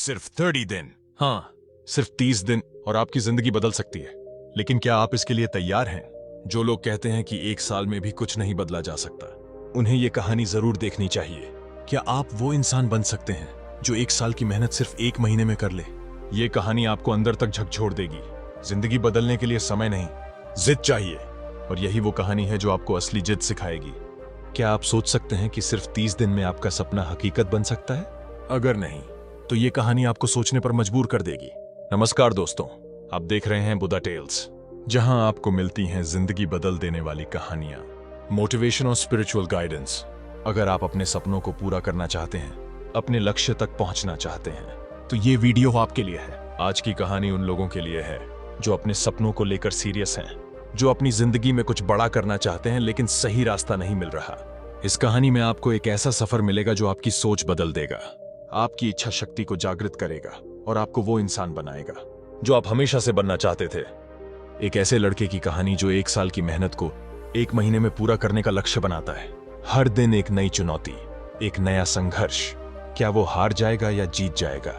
सिर्फ 30 दिन। हाँ, सिर्फ 30 दिन और आपकी जिंदगी बदल सकती है। लेकिन क्या आप इसके लिए तैयार हैं? जो लोग कहते हैं कि 1 साल में भी कुछ नहीं बदला जा सकता, उन्हें यह कहानी जरूर देखनी चाहिए। क्या आप वो इंसान बन सकते हैं जो 1 साल की मेहनत सिर्फ 1 महीने में कर ले? ये कहानी आपको अंदर तक झकझोर देगी। जिंदगी बदलने के लिए समय नहीं, जिद चाहिए। और यही वो कहानी है जो आपको असली जिद सिखाएगी। क्या आप सोच सकते हैं कि सिर्फ 30 दिन में आपका सपना हकीकत बन सकता है? अगर नहीं, तो ये कहानी आपको सोचने पर मजबूर कर देगी। नमस्कार दोस्तों, आप देख रहे हैं बुद्धा टेल्स, जहां आपको मिलती हैं जिंदगी बदल देने वाली कहानियां, मोटिवेशन और स्पिरिचुअल गाइडेंस। अगर आप अपने सपनों को पूरा करना चाहते हैं, अपने लक्ष्य तक पहुंचना चाहते हैं, तो ये वीडियो आपके लिए है। आज की कहानी उन लोगों के लिए है जो अपने सपनों को लेकर सीरियस हैं, जो अपनी जिंदगी में कुछ बड़ा करना चाहते हैं लेकिन सही रास्ता नहीं मिल रहा। इस कहानी में आपको एक ऐसा सफर मिलेगा जो आपकी सोच बदल देगा, आपकी इच्छा शक्ति को जागृत करेगा और आपको वो इंसान बनाएगा जो आप हमेशा से बनना चाहते थे। एक ऐसे लड़के की कहानी जो 1 साल की मेहनत को 1 महीने में पूरा करने का लक्ष्य बनाता है। हर दिन एक नई चुनौती, एक नया संघर्ष। क्या वो हार जाएगा या जीत जाएगा?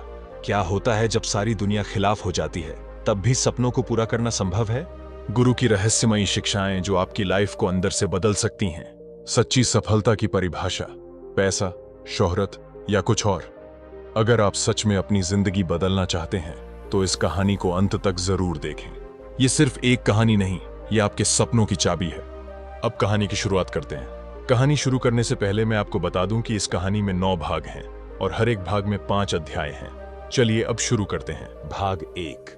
क्या होता है जब सारी दुनिया खिलाफ हो जाती है, तब भी सपनों को पूरा करना संभव है? गुरु की रहस्यमयी शिक्षाएं जो आपकी लाइफ को अंदर से बदल सकती हैं। सच्ची सफलता की परिभाषा, पैसा, शोहरत या कुछ और। अगर आप सच में अपनी जिंदगी बदलना चाहते हैं तो इस कहानी को अंत तक जरूर देखें। ये सिर्फ एक कहानी नहीं, ये आपके सपनों की चाबी है। अब कहानी की शुरुआत करते हैं। कहानी शुरू करने से पहले मैं आपको बता दूं कि इस कहानी में 9 भाग हैं और हर एक भाग में 5 अध्याय हैं। चलिए अब शुरू करते हैं। भाग 1,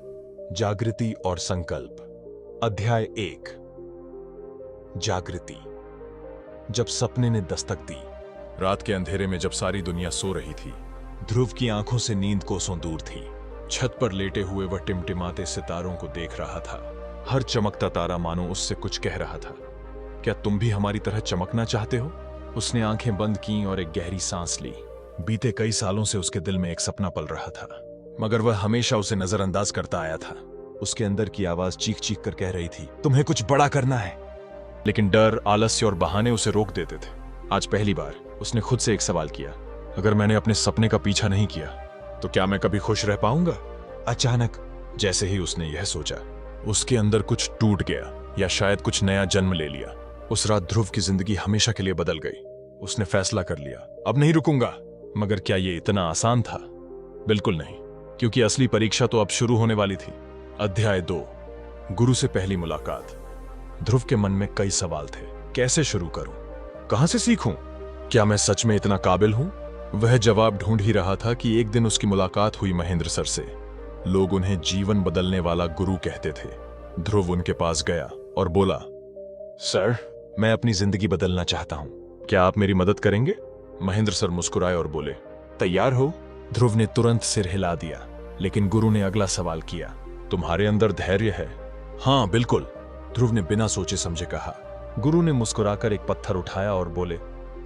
जागृति और संकल्प। अध्याय 1, जागृति। जब सपने ने दस्तक दी। रात के अंधेरे में जब सारी दुनिया सो रही थी, ध्रुव की आंखों से नींद कोसों दूर थी। छत पर लेटे हुए वह टिमटिमाते सितारों को देख रहा था। हर चमकता तारा मानो उससे कुछ कह रहा था। क्या तुम भी हमारी तरह चमकना चाहते हो? उसने आंखें बंद की और एक गहरी सांस ली। बीते कई सालों से उसके दिल में एक सपना पल रहा था, मगर वह हमेशा उसे नजरअंदाज करता आया था। उसके अंदर की आवाज चीख चीख कर कह रही थी, तुम्हें कुछ बड़ा करना है। लेकिन डर, आलस्य और बहाने उसे रोक देते थे। आज पहली बार उसने खुद से एक सवाल किया, अगर मैंने अपने सपने का पीछा नहीं किया तो क्या मैं कभी खुश रह पाऊंगा? अचानक जैसे ही उसने यह सोचा, उसके अंदर कुछ टूट गया या शायद कुछ नया जन्म ले लिया। उस रात ध्रुव की जिंदगी हमेशा के लिए बदल गई। उसने फैसला कर लिया, अब नहीं रुकूंगा। मगर क्या यह इतना आसान था? बिल्कुल नहीं, क्योंकि असली परीक्षा तो अब शुरू होने वाली थी। अध्याय 2, गुरु से पहली मुलाकात। ध्रुव के मन में कई सवाल थे। कैसे शुरू करूं? कहां से सीखूं? क्या मैं सच में इतना काबिल हूं? वह जवाब ढूंढ ही रहा था कि एक दिन उसकी मुलाकात हुई महेंद्र सर से। लोग उन्हें जीवन बदलने वाला गुरु कहते थे। ध्रुव उनके पास गया और बोला, सर, मैं अपनी जिंदगी बदलना चाहता हूं, क्या आप मेरी मदद करेंगे? महेंद्र सर मुस्कुराए और बोले, तैयार हो? ध्रुव ने तुरंत सिर हिला दिया। लेकिन गुरु ने अगला सवाल किया, तुम्हारे अंदर धैर्य है? हाँ बिल्कुल, ध्रुव ने बिना सोचे समझे कहा। गुरु ने मुस्कुराकर एक पत्थर उठाया और बोले,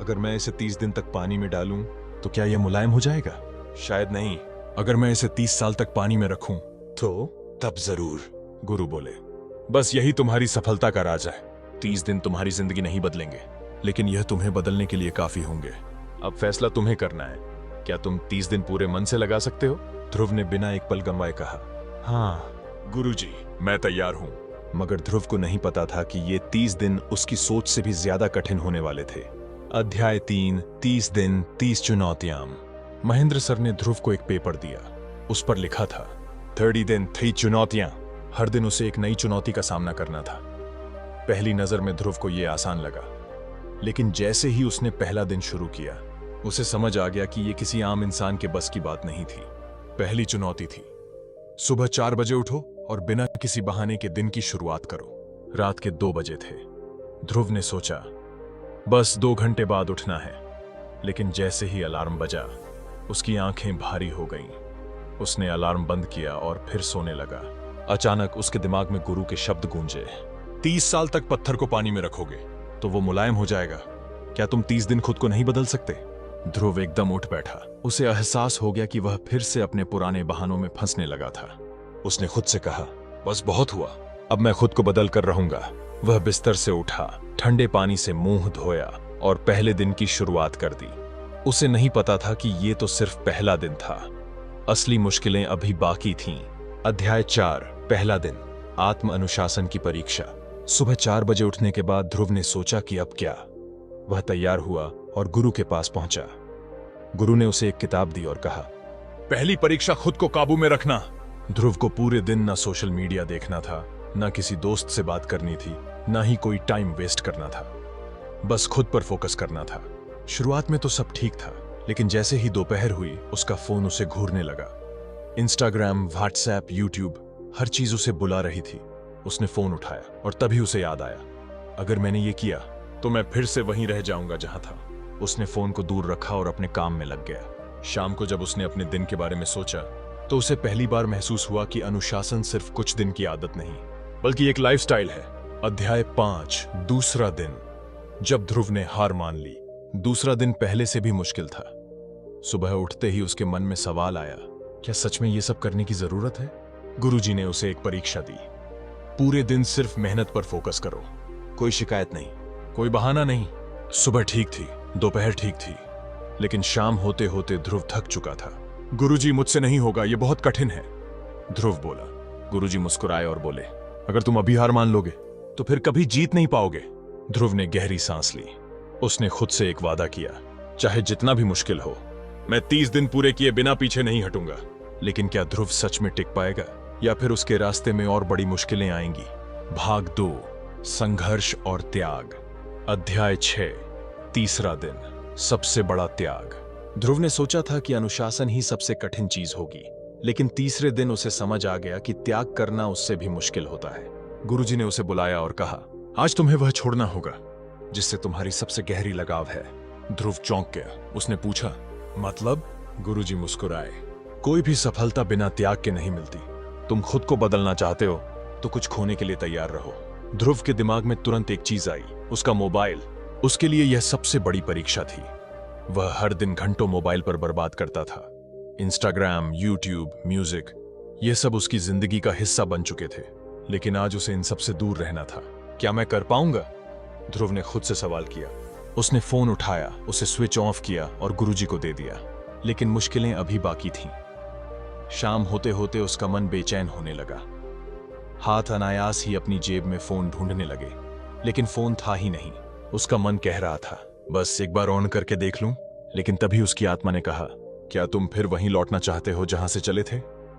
अगर मैं इसे 30 दिन तक पानी में डालूं तो क्या यह मुलायम हो जाएगा? शायद नहीं। अगर मैं इसे 30 साल तक पानी में रखूं तो? तब जरूर, गुरु बोले। बस यही तुम्हारी सफलता का राज है। 30 दिन तुम्हारी जिंदगी नहीं बदलेंगे, लेकिन यह तुम्हें बदलने के लिए काफी होंगे। अब फैसला तुम्हें करना है। क्या तुम 30 दिन पूरे मन से लगा सकते हो? ध्रुव ने बिना एक पल गंवाए कहा, हाँ गुरुजी, मैं तैयार हूं। मगर ध्रुव को नहीं पता था कि ये 30 दिन उसकी सोच से भी ज्यादा कठिन होने वाले थे। अध्याय 3, 30 दिन 30 चुनौतियां। महेंद्र सर ने ध्रुव को एक पेपर दिया। उस पर लिखा था 30 दिन 30 चुनौतियां। हर दिन उसे एक नई चुनौती का सामना करना था। पहली नजर में ध्रुव को यह आसान लगा, लेकिन जैसे ही उसने पहला दिन शुरू किया, उसे समझ आ गया कि यह किसी आम इंसान के बस की बात नहीं थी। पहली चुनौती थी, सुबह 4 बजे उठो और बिना किसी बहाने के दिन की शुरुआत करो। रात के 2 बजे थे। ध्रुव ने सोचा, बस 2 घंटे बाद उठना है। लेकिन जैसे ही अलार्म बजा, उसकी आंखें भारी हो गईं। उसने अलार्म बंद किया और फिर सोने लगा। अचानक उसके दिमाग में गुरु के शब्द गूंजे, 30 साल तक पत्थर को पानी में रखोगे तो वो मुलायम हो जाएगा। क्या तुम 30 दिन खुद को नहीं बदल सकते? ध्रुव एकदम उठ बैठा। उसे एहसास हो गया कि वह फिर से अपने पुराने बहानों में फंसने लगा था। उसने खुद से कहा, बस बहुत हुआ, अब मैं खुद को बदल कर रहूंगा। वह बिस्तर से उठा, ठंडे पानी से मुंह धोया और पहले दिन की शुरुआत कर दी। उसे नहीं पता था कि ये तो सिर्फ पहला दिन था। असली मुश्किलें अभी बाकी थीं। अध्याय 4, पहला दिन, आत्म अनुशासन की परीक्षा। सुबह 4 बजे उठने के बाद ध्रुव ने सोचा कि अब क्या। वह तैयार हुआ और गुरु के पास पहुंचा। गुरु ने उसे एक किताब दी और कहा, पहली परीक्षा खुद को काबू में रखना। ध्रुव को पूरे दिन न सोशल मीडिया देखना था, न किसी दोस्त से बात करनी थी, न ही कोई टाइम वेस्ट करना था। बस खुद पर फोकस करना था। शुरुआत में तो सब ठीक था, लेकिन जैसे ही दोपहर हुई उसका फोन उसे घूरने लगा। इंस्टाग्राम, व्हाट्सएप, यूट्यूब, हर चीज उसे बुला रही थी। उसने फोन उठाया और तभी उसे याद आया, अगर मैंने ये किया तो मैं फिर से वहीं रह जाऊंगा जहां था। उसने फोन को दूर रखा और अपने काम में लग गया। शाम को जब उसने अपने दिन के बारे में सोचा तो उसे पहली बार महसूस हुआ कि अनुशासन सिर्फ कुछ दिन की आदत नहीं, बल्कि एक लाइफस्टाइल है। अध्याय 5, दूसरा दिन, जब ध्रुव ने हार मान ली। दूसरा दिन पहले से भी मुश्किल था। सुबह उठते ही उसके मन में सवाल आया, क्या सच में यह सब करने की जरूरत है? गुरुजी ने उसे एक परीक्षा दी। पूरे दिन सिर्फ मेहनत पर फोकस करो, कोई शिकायत नहीं, कोई बहाना नहीं। सुबह ठीक थी, दोपहर ठीक थी, लेकिन शाम होते होते ध्रुव थक चुका था। गुरुजी, मुझसे नहीं होगा, यह बहुत कठिन है, ध्रुव बोला। गुरुजी मुस्कुराए और बोले, अगर तुम अभी हार मान लोगे तो फिर कभी जीत नहीं पाओगे। ध्रुव ने गहरी सांस ली। उसने खुद से एक वादा किया, चाहे जितना भी मुश्किल हो, मैं 30 दिन पूरे किए बिना पीछे नहीं हटूंगा। लेकिन क्या ध्रुव सच में टिक पाएगा, या फिर उसके रास्ते में और बड़ी मुश्किलें आएंगी? भाग 2, संघर्ष और त्याग। अध्याय 6, तीसरा दिन, सबसे बड़ा त्याग। ध्रुव ने सोचा था कि अनुशासन ही सबसे कठिन चीज होगी, लेकिन तीसरे दिन उसे समझ आ गया कि त्याग करना उससे भी मुश्किल होता है। गुरुजी ने उसे बुलाया और कहा, आज तुम्हें वह छोड़ना होगा जिससे तुम्हारी सबसे गहरी लगाव है। ध्रुव चौंक गया। उसने पूछा, मतलब? गुरुजी मुस्कुराए, कोई भी सफलता बिना त्याग के नहीं मिलती। तुम खुद को बदलना चाहते हो तो कुछ खोने के लिए तैयार रहो। ध्रुव के दिमाग में तुरंत एक चीज आई, उसका मोबाइल। उसके लिए यह सबसे बड़ी परीक्षा थी। वह हर दिन घंटों मोबाइल पर बर्बाद करता था। इंस्टाग्राम, यूट्यूब, म्यूजिक, यह सब उसकी जिंदगी का हिस्सा बन चुके थे। लेकिन आज उसे इन सब से दूर रहना था। क्या मैं कर पाऊंगा? ध्रुव ने खुद से सवाल किया। उसने फोन उठाया, उसे स्विच ऑफ किया और गुरुजी को दे दिया। लेकिन मुश्किलें अभी बाकी थीं। शाम होते होते उसका मन बेचैन होने लगा। हाथ अनायास ही अपनी जेब में फोन ढूंढने लगे, लेकिन फोन था ही नहीं। उसका मन कह रहा था, बस एक बार ऑन करके देख लूं। लेकिन तभी उसकी आत्मा ने कहा, क्या तुम फिर वहीं लौटना चाहते हो जहां से चले थे?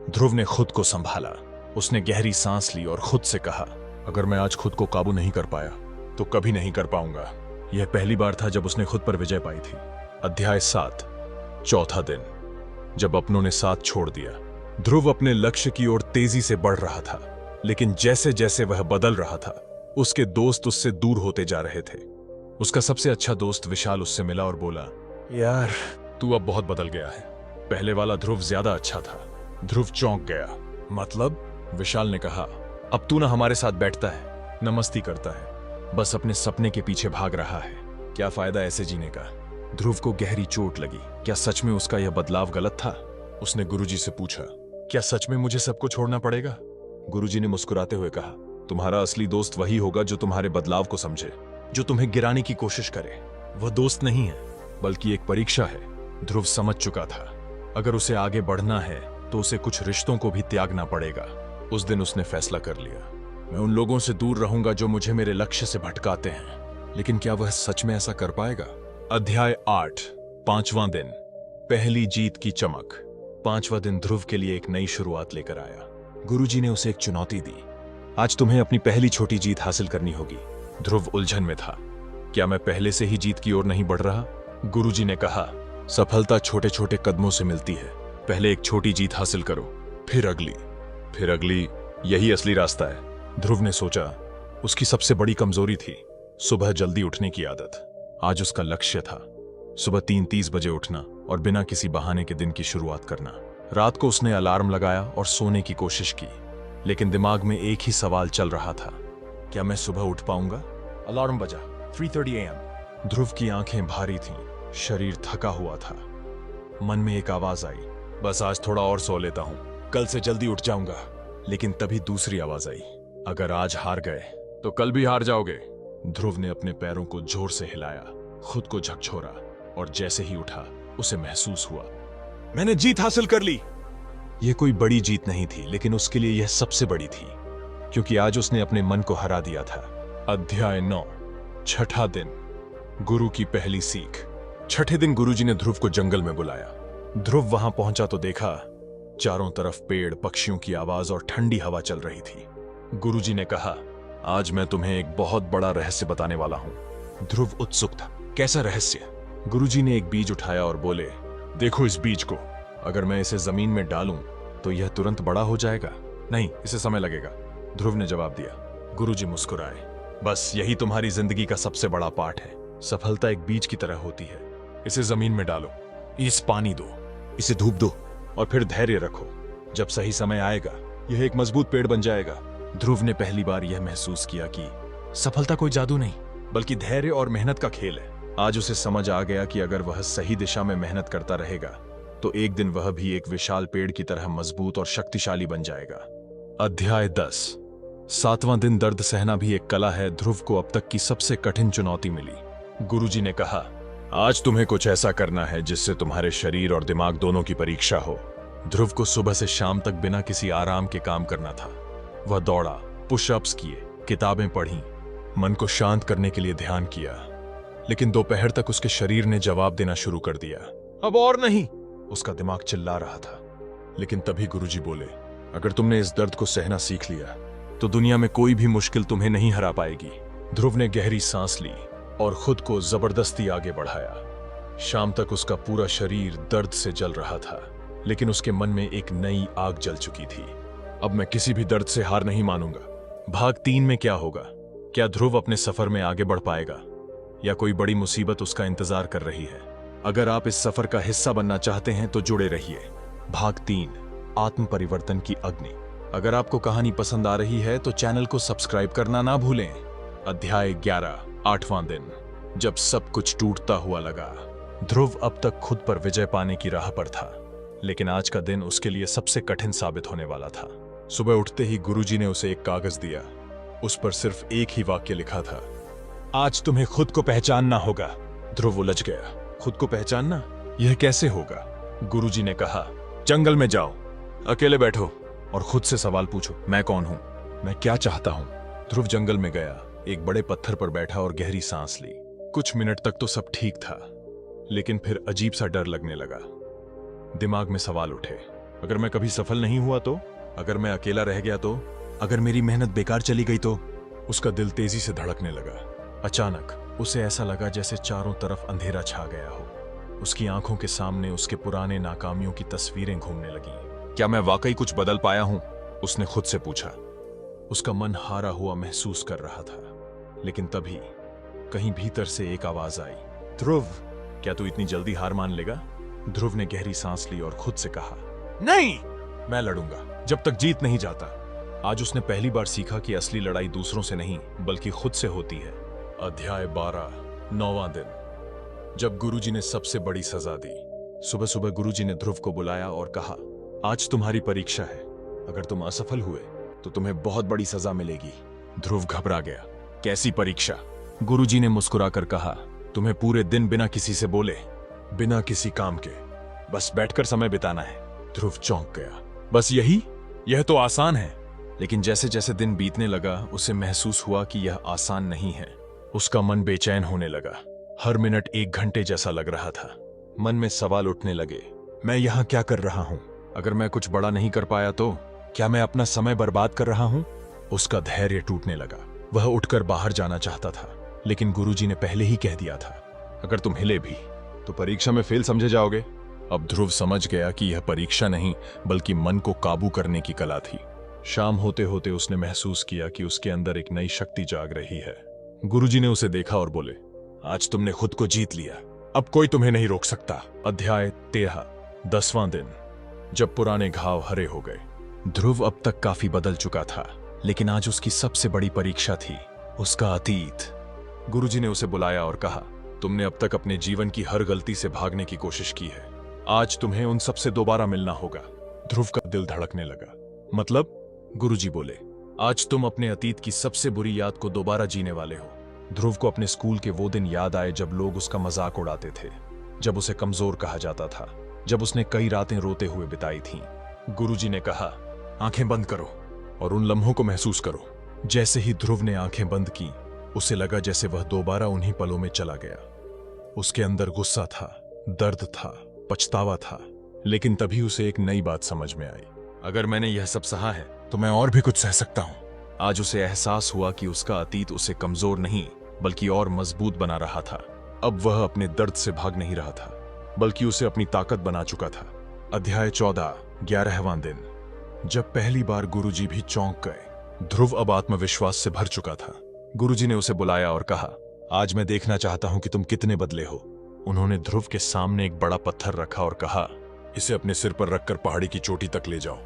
ध्रुव ने खुद को संभाला। उसने गहरी सांस ली और खुद से कहा, अगर मैं आज खुद को काबू नहीं कर पाया तो कभी नहीं कर पाऊंगा। यह पहली बार था जब उसने खुद पर विजय पाई थी। अध्याय 7, चौथा दिन, जब अपनों ने साथ छोड़ दिया। ध्रुव अपने लक्ष्य की ओर तेजी से बढ़ रहा था, लेकिन जैसे जैसे वह बदल रहा था, उसके दोस्त उससे दूर होते जा रहे थे। उसका सबसे अच्छा दोस्त विशाल उससे मिला और बोला, यार तू अब बहुत बदल गया है, पहले वाला ध्रुव ज्यादा अच्छा था। ध्रुव चौंक गया। मतलब? विशाल ने कहा, अब तू ना हमारे साथ बैठता है, न मस्ती करता है, बस अपने सपने के पीछे भाग रहा है। क्या फायदा ऐसे जीने का? ध्रुव को गहरी चोट लगी। क्या सच में उसका यह बदलाव गलत था? उसने गुरुजी से पूछा, क्या सच में मुझे सबको छोड़ना पड़ेगा? गुरुजी ने मुस्कुराते हुए कहा, तुम्हारा असली दोस्त वही होगा जो तुम्हारे बदलाव को समझे, जो तुम्हें गिराने की कोशिश करे। वह दोस्त नहीं है, बल्कि एक परीक्षा है। ध्रुव समझ चुका था, अगर उसे आगे बढ़ना है तो उसे कुछ रिश्तों को भी त्यागना पड़ेगा। उस दिन उसने फैसला कर लिया, मैं उन लोगों से दूर रहूंगा जो मुझे मेरे लक्ष्य से भटकाते हैं। लेकिन क्या वह सच में ऐसा कर पाएगा? अध्याय 8, पांचवां दिन, पहली जीत की चमक। पांचवा दिन ध्रुव के लिए एक नई शुरुआत लेकर आया। गुरुजी ने उसे एक चुनौती दी, आज तुम्हें अपनी पहली छोटी जीत हासिल करनी होगी। ध्रुव उलझन में था, क्या मैं पहले से ही जीत की ओर नहीं बढ़ रहा? गुरुजी ने कहा, सफलता छोटे छोटे कदमों से मिलती है, पहले एक छोटी जीत हासिल करो, फिर अगली, यही असली रास्ता है। ध्रुव ने सोचा, उसकी सबसे बड़ी कमजोरी थी सुबह जल्दी उठने की आदत। आज उसका लक्ष्य था सुबह 3:30 बजे उठना और बिना किसी बहाने के दिन की शुरुआत करना। रात को उसने अलार्म लगाया और सोने की कोशिश की, लेकिन दिमाग में एक ही सवाल चल रहा था, क्या मैं सुबह उठ पाऊंगा? अलार्म बजा, 3:30 AM। ध्रुव की आंखें भारी थीं, शरीर थका हुआ था। मन में एक आवाज आई, बस आज थोड़ा और सो लेता हूं, कल से जल्दी उठ जाऊंगा। लेकिन तभी दूसरी आवाज आई, अगर आज हार गए तो कल भी हार जाओगे। ध्रुव ने अपने पैरों को जोर से हिलाया, खुद को झकझोरा और जैसे ही उठा उसे महसूस हुआ, मैंने जीत हासिल कर ली। यह कोई बड़ी जीत नहीं थी, लेकिन उसके लिए यह सबसे बड़ी थी, क्योंकि आज उसने अपने मन को हरा दिया था। अध्याय 9, छठा दिन। गुरु की पहली सीख। छठे दिन गुरुजी ने ध्रुव को जंगल में बुलाया। ध्रुव वहां पहुंचा तो देखा चारों तरफ पेड़, पक्षियों की आवाज और ठंडी हवा चल रही थी। गुरुजी ने कहा, आज मैं तुम्हें एक बहुत बड़ा रहस्य बताने वाला हूं। ध्रुव उत्सुक था। कैसा रहस्य? गुरुजी ने एक बीज उठाया और बोले, देखो इस बीज को, अगर मैं इसे जमीन में डालूं तो यह तुरंत बड़ा हो जाएगा। नहीं, इसे समय लगेगा, ध्रुव ने जवाब दिया। गुरुजी मुस्कुराए। बस यही तुम्हारी जिंदगी का सबसे बड़ा पाठ है। सफलता एक बीज की तरह होती है। इसे जमीन में डालो, इस पानी दो, इसे धूप दो और फिर धैर्य रखो। जब सही समय आएगा यह एक मजबूत पेड़ बन जाएगा। ध्रुव ने पहली बार यह महसूस किया कि सफलता कोई जादू नहीं, बल्कि धैर्य और मेहनत का खेल है। आज उसे समझ आ गया कि अगर वह सही दिशा में मेहनत करता रहेगा तो एक दिन वह भी एक विशाल पेड़ की तरह मजबूत और शक्तिशाली बन जाएगा। अध्याय 10। 7वां दिन। दर्द सहना भी एक कला है। ध्रुव को अब तक की सबसे कठिन चुनौती मिली। गुरुजी ने कहा, आज तुम्हें कुछ ऐसा करना है जिससे तुम्हारे शरीर और दिमाग दोनों की परीक्षा हो। ध्रुव को सुबह से शाम तक बिना किसी आराम के काम करना था। वह दौड़ा, पुशअप्स किए, किताबें पढ़ी, मन को शांत करने के लिए ध्यान किया, लेकिन दोपहर तक उसके शरीर ने जवाब देना शुरू कर दिया। अब और नहीं, उसका दिमाग चिल्ला रहा था। लेकिन तभी गुरुजी बोले, अगर तुमने इस दर्द को सहना सीख लिया तो दुनिया में कोई भी मुश्किल तुम्हें नहीं हरा पाएगी। ध्रुव ने गहरी सांस ली और खुद को जबरदस्ती आगे बढ़ाया। शाम तक उसका पूरा शरीर दर्द से जल रहा था, लेकिन उसके मन में एक नई आग जल चुकी थी। अब मैं किसी भी दर्द से हार नहीं मानूंगा। भाग 3 में क्या होगा? क्या ध्रुव अपने सफर में आगे बढ़ पाएगा या कोई बड़ी मुसीबत उसका इंतजार कर रही है? अगर आप इस सफर का हिस्सा बनना चाहते हैं तो जुड़े रहिए। भाग 3, आत्म परिवर्तन की अग्नि। अगर आपको कहानी पसंद आ रही है तो चैनल को सब्सक्राइब करना ना भूलें। अध्याय 11, 8वां दिन। जब सब कुछ टूटता हुआ लगा। ध्रुव अब तक खुद पर विजय पाने की राह पर था, लेकिन आज का दिन उसके लिए सबसे कठिन साबित होने वाला था। सुबह उठते ही गुरुजी ने उसे एक कागज दिया। उस पर सिर्फ एक ही वाक्य लिखा था, आज तुम्हें खुद को पहचानना होगा। ध्रुव उलझ गया। खुद को पहचानना? यह कैसे होगा? गुरुजी ने कहा, जंगल में जाओ, अकेले बैठो और खुद से सवाल पूछो, मैं कौन हूं? मैं क्या चाहता हूं? ध्रुव जंगल में गया, एक बड़े पत्थर पर बैठा और गहरी सांस ली। कुछ मिनट तक तो सब ठीक था, लेकिन फिर अजीब सा डर लगने लगा। दिमाग में सवाल उठे, अगर मैं कभी सफल नहीं हुआ तो? अगर मैं अकेला रह गया तो? अगर मेरी मेहनत बेकार चली गई तो? उसका दिल तेजी से धड़कने लगा। अचानक उसे ऐसा लगा जैसे चारों तरफ अंधेरा छा गया हो। उसकी आंखों के सामने उसके पुराने नाकामियों की तस्वीरें घूमने लगीं। क्या मैं वाकई कुछ बदल पाया हूं? उसने खुद से पूछा। उसका मन हारा हुआ महसूस कर रहा था, लेकिन तभी कहीं भीतर से एक आवाज आई, ध्रुव, क्या तू इतनी जल्दी हार मान लेगा? ध्रुव ने गहरी सांस ली और खुद से कहा, नहीं, मैं लड़ूंगा जब तक जीत नहीं जाता। आज उसने पहली बार सीखा कि असली लड़ाई दूसरों से नहीं बल्कि खुद से होती है। अध्याय 12, 9वां दिन। जब गुरुजी ने सबसे बड़ी सजा दी। सुबह सुबह गुरुजी ने ध्रुव को बुलाया और कहा, आज तुम्हारी परीक्षा है। अगर तुम असफल हुए तो तुम्हें बहुत बड़ी सजा मिलेगी। ध्रुव घबरा गया। कैसी परीक्षा? गुरुजी ने मुस्कुराकर कहा, तुम्हें पूरे दिन बिना किसी से बोले, बिना किसी काम के, बस बैठकर समय बिताना है। ध्रुव चौंक गया। बस यही? यह तो आसान है। लेकिन जैसे जैसे दिन बीतने लगा उसे महसूस हुआ कि यह आसान नहीं है। उसका मन बेचैन होने लगा। हर मिनट 1 घंटे जैसा लग रहा था। मन में सवाल उठने लगे, मैं यहां क्या कर रहा हूं? अगर मैं कुछ बड़ा नहीं कर पाया तो? क्या मैं अपना समय बर्बाद कर रहा हूं? उसका धैर्य टूटने लगा। वह उठकर बाहर जाना चाहता था, लेकिन गुरुजी ने पहले ही कह दिया था, अगर तुम हिले भी तो परीक्षा में फेल समझे जाओगे। अब ध्रुव समझ गया कि यह परीक्षा नहीं बल्कि मन को काबू करने की कला थी। शाम होते होते उसने महसूस किया कि उसके अंदर एक नई शक्ति जाग रही है। गुरुजी ने उसे देखा और बोले, आज तुमने खुद को जीत लिया, अब कोई तुम्हें नहीं रोक सकता। अध्याय 13, 10वां दिन। जब पुराने घाव हरे हो गए। ध्रुव अब तक काफी बदल चुका था, लेकिन आज उसकी सबसे बड़ी परीक्षा थी, उसका अतीत। गुरुजी ने उसे बुलाया और कहा, तुमने अब तक अपने जीवन की हर गलती से भागने की कोशिश की है। आज तुम्हें उन सबसे दोबारा मिलना होगा। ध्रुव का दिल धड़कने लगा। मतलब? गुरुजी बोले, आज तुम अपने अतीत की सबसे बुरी याद को दोबारा जीने वाले हो। ध्रुव को अपने स्कूल के वो दिन याद आए जब लोग उसका मजाक उड़ाते थे, जब उसे कमजोर कहा जाता था, जब उसने कई रातें रोते हुए बिताई थीं। गुरुजी ने कहा, आंखें बंद करो और उन लम्हों को महसूस करो। जैसे ही ध्रुव ने आंखें बंद की, उसे लगा जैसे वह दोबारा उन्हीं पलों में चला गया। उसके अंदर गुस्सा था, दर्द था, पछतावा था, लेकिन तभी उसे एक नई बात समझ में आई। अगर मैंने यह सब सहा है तो मैं और भी कुछ सह सकता हूं। आज उसे एहसास हुआ कि उसका अतीत उसे कमजोर नहीं बल्कि और मजबूत बना रहा था। अब वह अपने दर्द से भाग नहीं रहा था, बल्कि उसे अपनी ताकत बना चुका था। अध्याय 14, 11वां दिन। जब पहली बार गुरुजी भी चौंक गए। ध्रुव अब आत्मविश्वास से भर चुका था। गुरुजी ने उसे बुलाया और कहा, आज मैं देखना चाहता हूं कि तुम कितने बदले हो। उन्होंने ध्रुव के सामने एक बड़ा पत्थर रखा और कहा, इसे अपने सिर पर रखकर पहाड़ी की चोटी तक ले जाओ।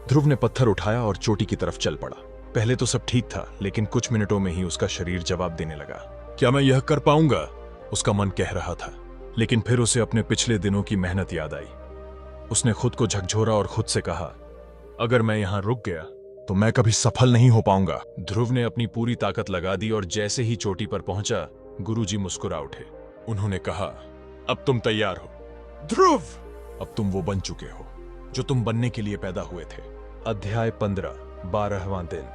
ध्रुव ने पत्थर उठाया और चोटी की तरफ चल पड़ा। पहले तो सब ठीक था, लेकिन कुछ मिनटों में ही उसका शरीर जवाब देने लगा। क्या मैं यह कर पाऊंगा? उसका मन कह रहा था, लेकिन फिर उसे अपने पिछले दिनों की मेहनत याद आई। उसने खुद को झकझोरा और खुद से कहा, अगर मैं यहां रुक गया तो मैं कभी सफल नहीं हो पाऊंगा। ध्रुव ने अपनी पूरी ताकत लगा दी और जैसे ही चोटी पर पहुंचा, गुरुजी मुस्कुरा उठे। उन्होंने कहा, अब तुम तैयार हो ध्रुव। अब तुम वो बन चुके हो जो तुम बनने के लिए पैदा हुए थे। अध्याय 15, 12वां दिन।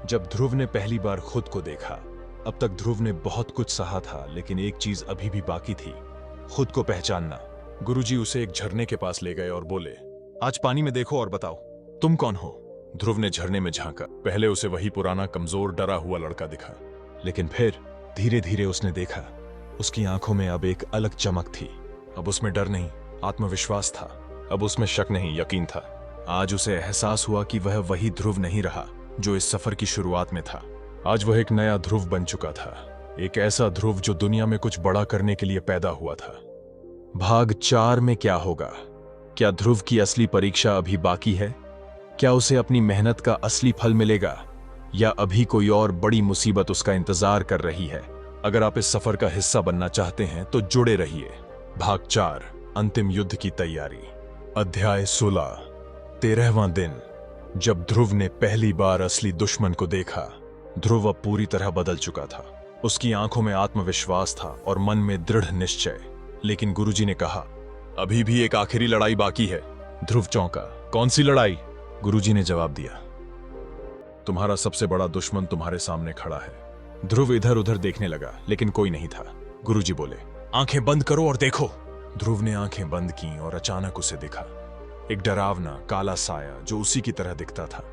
जब ध्रुव ने पहली बार खुद को देखा। अब तक ध्रुव ने बहुत कुछ सहा था, लेकिन एक चीज अभी भी बाकी थी, खुद को पहचानना। गुरुजी उसे एक झरने के पास ले गए और बोले, आज पानी में देखो और बताओ तुम कौन हो। ध्रुव ने झरने में झांका। पहले उसे वही पुराना कमजोर डरा हुआ लड़का दिखा, लेकिन फिर धीरे धीरे उसने देखा, उसकी आंखों में अब एक अलग चमक थी। अब उसमें डर नहीं, आत्मविश्वास था। अब उसमें शक नहीं, यकीन था। आज उसे एहसास हुआ कि वह वही ध्रुव नहीं रहा जो इस सफर की शुरुआत में था। आज वह एक नया ध्रुव बन चुका था, एक ऐसा ध्रुव जो दुनिया में कुछ बड़ा करने के लिए पैदा हुआ था। भाग 4 में क्या होगा? क्या ध्रुव की असली परीक्षा अभी बाकी है? क्या उसे अपनी मेहनत का असली फल मिलेगा, या अभी कोई और बड़ी मुसीबत उसका इंतजार कर रही है? अगर आप इस सफर का हिस्सा बनना चाहते हैं तो जुड़े रहिए। भाग 4, अंतिम युद्ध की तैयारी। अध्याय 16, 13वां दिन। जब ध्रुव ने पहली बार असली दुश्मन को देखा। ध्रुव अब पूरी तरह बदल चुका था। उसकी आंखों में आत्मविश्वास था और मन में दृढ़ निश्चय। लेकिन गुरुजी ने कहा, अभी भी एक आखिरी लड़ाई बाकी है। ध्रुव चौंका। कौन सी लड़ाई? गुरुजी ने जवाब दिया, तुम्हारा सबसे बड़ा दुश्मन तुम्हारे सामने खड़ा है। ध्रुव इधर उधर देखने लगा, लेकिन कोई नहीं था। गुरुजी बोले, आंखें बंद करो और देखो। ध्रुव ने आंखें बंद की और अचानक उसे दिखा, एक डरावना काला साया जो उसी की तरह दिखता था।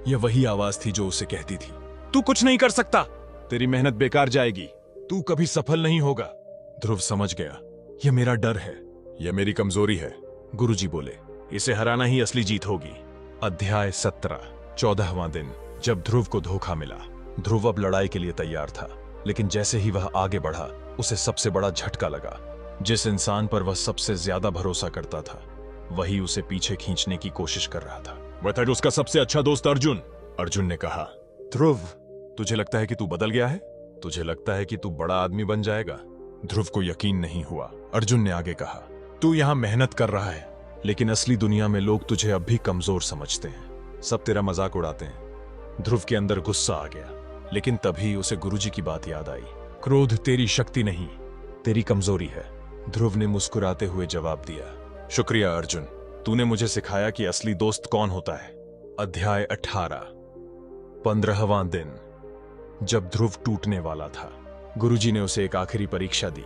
यह वही आवाज थी जो उसे कहती थी, तू कुछ नहीं कर सकता, तेरी मेहनत बेकार जाएगी, तू कभी सफल नहीं होगा। ध्रुव समझ गया, यह मेरा डर है, यह मेरी कमजोरी है। गुरुजी बोले, इसे हराना ही असली जीत होगी। अध्याय 17, 14वां दिन। जब ध्रुव को धोखा मिला। ध्रुव अब लड़ाई के लिए तैयार था, लेकिन जैसे ही वह आगे बढ़ा, उसे सबसे बड़ा झटका लगा। जिस इंसान पर वह सबसे ज्यादा भरोसा करता था, वही उसे पीछे खींचने की कोशिश कर रहा था। वह था उसका सबसे अच्छा दोस्त अर्जुन। अर्जुन ने कहा, ध्रुव, तुझे लगता है कि तू बदल गया है? तुझे लगता है कि तू बड़ा आदमी बन जाएगा? ध्रुव को यकीन नहीं हुआ। अर्जुन ने आगे कहा, तू यहां मेहनत कर रहा है, लेकिन असली दुनिया में लोग तुझे अब भी कमजोर समझते हैं, सब तेरा मजाक उड़ाते हैं। ध्रुव के अंदर गुस्सा आ गया, लेकिन तभी उसे गुरुजी की बात याद आई। क्रोध तेरी शक्ति नहीं, तेरी कमजोरी है। ध्रुव ने मुस्कुराते हुए जवाब दिया, शुक्रिया अर्जुन, तूने मुझे सिखाया कि असली दोस्त कौन होता है। अध्याय 18, 15वां दिन। जब ध्रुव टूटने वाला था, गुरुजी ने उसे एक आखिरी परीक्षा दी,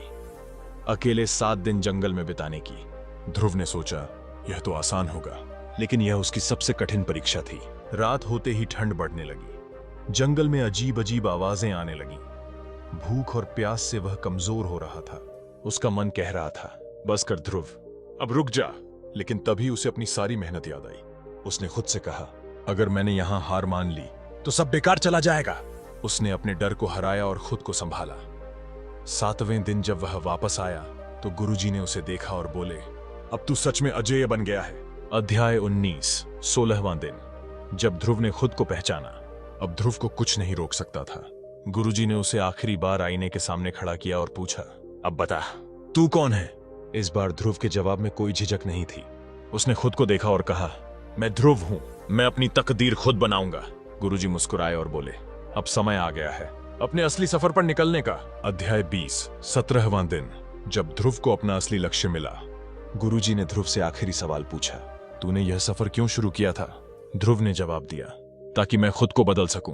अकेले 7 दिन जंगल में बिताने की। ध्रुव ने सोचा, यह तो आसान होगा, लेकिन यह उसकी सबसे कठिन परीक्षा थी। रात होते ही ठंड बढ़ने लगी, जंगल में अजीब अजीब आवाजें आने लगी। भूख और प्यास से वह कमजोर हो रहा था। उसका मन कह रहा था, बस कर ध्रुव, अब रुक जा। लेकिन तभी उसे अपनी सारी मेहनत याद आई। उसने खुद से कहा, अगर मैंने यहां हार मान ली तो सब बेकार चला जाएगा। उसने अपने डर को हराया और खुद को संभाला। 7वें दिन जब वह वापस आया तो गुरुजी ने उसे देखा और बोले, अब तू सच में अजेय बन गया है। अध्याय 19, 16वां दिन। जब ध्रुव ने खुद को पहचाना, अब ध्रुव को कुछ नहीं रोक सकता था। गुरुजी ने उसे आखिरी बार आईने के सामने खड़ा किया और पूछा, अब बता, तू कौन है? इस बार ध्रुव के जवाब में कोई झिझक नहीं थी। उसने खुद को देखा और कहा, मैं ध्रुव हूं, मैं अपनी तकदीर खुद बनाऊंगा। गुरुजी मुस्कुराए और बोले, अब समय आ गया है अपने असली सफर पर निकलने का। अध्याय 20, 17वां दिन। जब ध्रुव को अपना असली लक्ष्य मिला, गुरुजी ने ध्रुव से आखिरी सवाल पूछा, तूने यह सफर क्यों शुरू किया था? ध्रुव ने जवाब दिया, ताकि मैं खुद को बदल सकूं।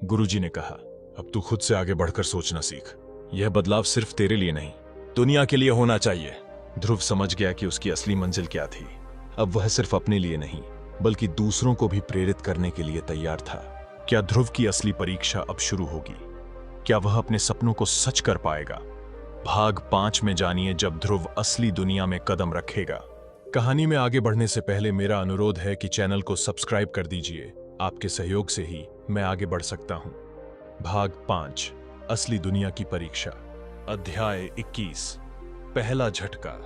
गुरुजी ने कहा, अब तू खुद से आगे बढ़कर सोचना सीख। यह बदलाव सिर्फ तेरे लिए नहीं, दुनिया के लिए होना चाहिए। ध्रुव समझ गया कि उसकी असली मंजिल क्या थी। अब वह सिर्फ अपने लिए नहीं, बल्कि दूसरों को भी प्रेरित करने के लिए तैयार था। क्या ध्रुव की असली परीक्षा अब शुरू होगी? क्या वह अपने सपनों को सच कर पाएगा? भाग 5 में जानिए जब ध्रुव असली दुनिया में कदम रखेगा। कहानी में आगे बढ़ने से पहले मेरा अनुरोध है कि चैनल को सब्सक्राइब कर दीजिए। आपके सहयोग से ही मैं आगे बढ़ सकता हूं। भाग 5, असली दुनिया की परीक्षा। अध्याय 21, पहला झटका।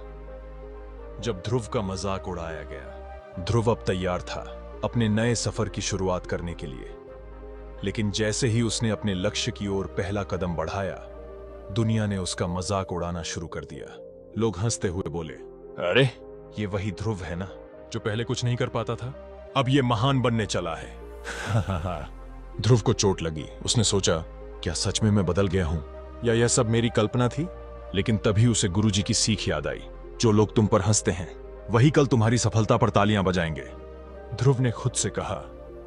जब ध्रुव का मजाक उड़ाया गया। ध्रुव अब तैयार था अपने नए सफर की शुरुआत करने के लिए। लेकिन जैसे ही उसने अपने लक्ष्य की ओर पहला कदम बढ़ाया, दुनिया ने उसका मजाक उड़ाना शुरू कर दिया। लोग हंसते हुए बोले, अरे ये वही ध्रुव है ना, जो पहले कुछ नहीं कर पाता था, अब ये महान बनने चला है। ध्रुव को चोट लगी। उसने सोचा, क्या सच में मैं बदल गया हूं, या यह सब मेरी कल्पना थी? लेकिन तभी उसे गुरुजी की सीख याद आई, जो लोग तुम पर हंसते हैं वही कल तुम्हारी सफलता पर तालियां बजाएंगे। ध्रुव ने खुद से कहा,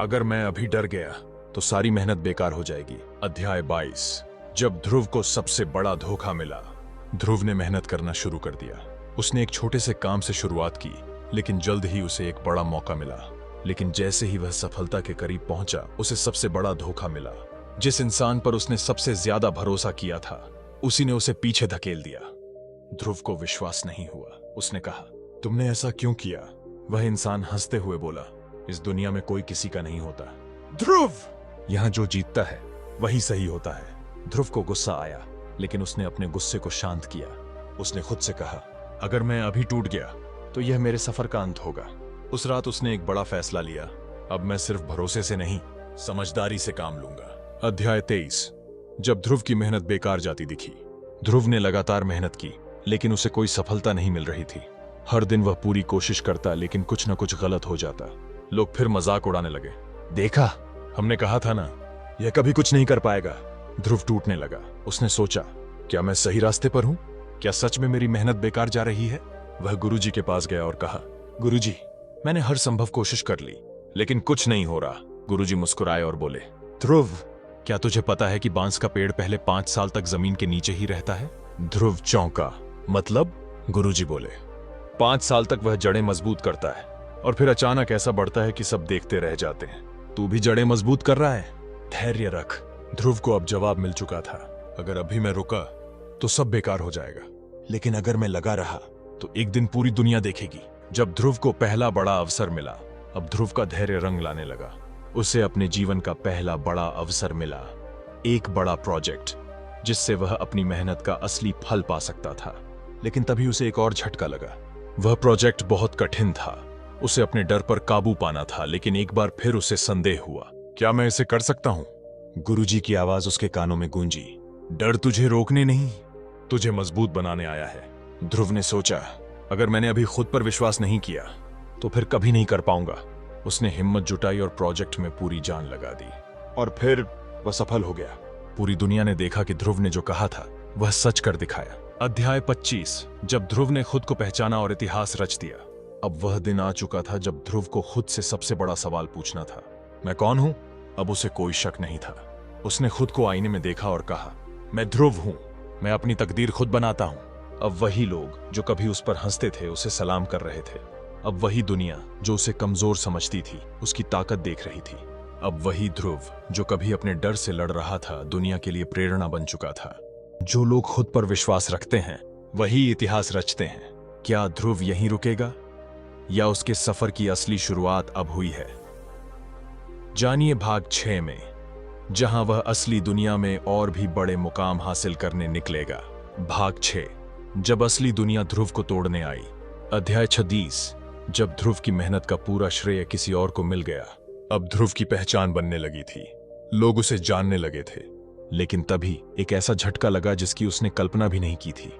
अगर मैं अभी डर गया तो सारी मेहनत बेकार हो जाएगी। अध्याय 22, जब ध्रुव को सबसे बड़ा धोखा मिला। ध्रुव ने मेहनत करना शुरू कर दिया। उसने एक छोटे से काम से शुरुआत की, लेकिन जल्द ही उसे एक बड़ा मौका मिला। लेकिन जैसे ही वह सफलता के करीब पहुंचा, उसे सबसे बड़ा धोखा मिला। जिस इंसान पर उसने सबसे ज्यादा भरोसा किया था, उसी ने उसे पीछे धकेल दिया। ध्रुव को विश्वास नहीं हुआ। उसने कहा, तुमने ऐसा क्यों किया? वह इंसान हंसते हुए बोला, इस दुनिया में कोई किसी का नहीं होता ध्रुव। यहां जो जीतता है वही सही होता है। ध्रुव को गुस्सा आया, लेकिन उसने अपने गुस्से को शांत किया। उसने खुद से कहा, अगर मैं अभी टूट गया तो यह मेरे सफर का अंत होगा। उस रात उसने एक बड़ा फैसला लिया, अब मैं सिर्फ भरोसे से नहीं, समझदारी से काम लूंगा। अध्याय 23, जब ध्रुव की मेहनत बेकार जाती दिखी। ध्रुव ने लगातार मेहनत की, लेकिन उसे कोई सफलता नहीं मिल रही थी। हर दिन वह पूरी कोशिश करता, लेकिन कुछ न कुछ गलत हो जाता। लोग फिर मजाक उड़ाने लगे, देखा, हमने कहा था ना, यह कभी कुछ नहीं कर पाएगा। ध्रुव टूटने लगा। उसने सोचा, क्या मैं सही रास्ते पर हूं? क्या सच में मेरी मेहनत बेकार जा रही है? वह गुरुजी के पास गया और कहा, गुरुजी, मैंने हर संभव कोशिश कर ली, लेकिन कुछ नहीं हो रहा। गुरुजी मुस्कुराए और बोले, ध्रुव, क्या तुझे पता है कि बांस का पेड़ पहले 5 साल तक जमीन के नीचे ही रहता है? ध्रुव चौंका। मतलब? गुरुजी बोले, 5 साल तक वह जड़ें मजबूत करता है, और फिर अचानक ऐसा बढ़ता है कि सब देखते रह जाते हैं। तू भी जड़ें मजबूत कर रहा है? धैर्य रख। ध्रुव को अब जवाब मिल चुका था, अगर अभी मैं रुका तो सब बेकार हो जाएगा, लेकिन अगर मैं लगा रहा तो एक दिन पूरी दुनिया देखेगी। जब ध्रुव को पहला बड़ा अवसर मिला, अब ध्रुव का धैर्य रंग लाने लगा। उसे अपने जीवन का पहला बड़ा अवसर मिला, एक बड़ा प्रोजेक्ट, जिससे वह अपनी मेहनत का असली फल पा सकता था। लेकिन तभी उसे एक और झटका लगा। वह प्रोजेक्ट बहुत कठिन था। उसे अपने डर पर काबू पाना था, लेकिन एक बार फिर उसे संदेह हुआ, क्या मैं इसे कर सकता हूं? गुरुजी की आवाज उसके कानों में गूंजी, डर तुझे रोकने नहीं, तुझे मजबूत बनाने आया है। ध्रुव ने सोचा, अगर मैंने अभी खुद पर विश्वास नहीं किया तो फिर कभी नहीं कर पाऊंगा। उसने हिम्मत जुटाई और प्रोजेक्ट में पूरी जान लगा दी, और फिर वह सफल हो गया। पूरी दुनिया ने देखा कि ध्रुव ने जो कहा था वह सच कर दिखाया। अध्याय 25, जब ध्रुव ने खुद को पहचाना और इतिहास रच दिया। अब वह दिन आ चुका था जब ध्रुव को खुद से सबसे बड़ा सवाल पूछना था, मैं कौन हूं? अब उसे कोई शक नहीं था। उसने खुद को आईने में देखा और कहा, मैं ध्रुव हूं, मैं अपनी तकदीर खुद बनाता हूं। अब वही लोग जो कभी उस पर हंसते थे उसे सलाम कर रहे थे। अब वही दुनिया जो उसे कमजोर समझती थी उसकी ताकत देख रही थी। अब वही ध्रुव जो कभी अपने डर से लड़ रहा था, दुनिया के लिए प्रेरणा बन चुका था। जो लोग खुद पर विश्वास रखते हैं वही इतिहास रचते हैं। क्या ध्रुव यहीं रुकेगा, या उसके सफर की असली शुरुआत अब हुई है? जानिए भाग 6 में, जहां वह असली दुनिया में और भी बड़े मुकाम हासिल करने निकलेगा। भाग 6, जब असली दुनिया ध्रुव को तोड़ने आई। अध्याय 26, जब ध्रुव की मेहनत का पूरा श्रेय किसी और को मिल गया। अब ध्रुव की पहचान बनने लगी थी, लोग उसे जानने लगे थे। लेकिन तभी एक ऐसा झटका लगा जिसकी उसने कल्पना भी नहीं की थी।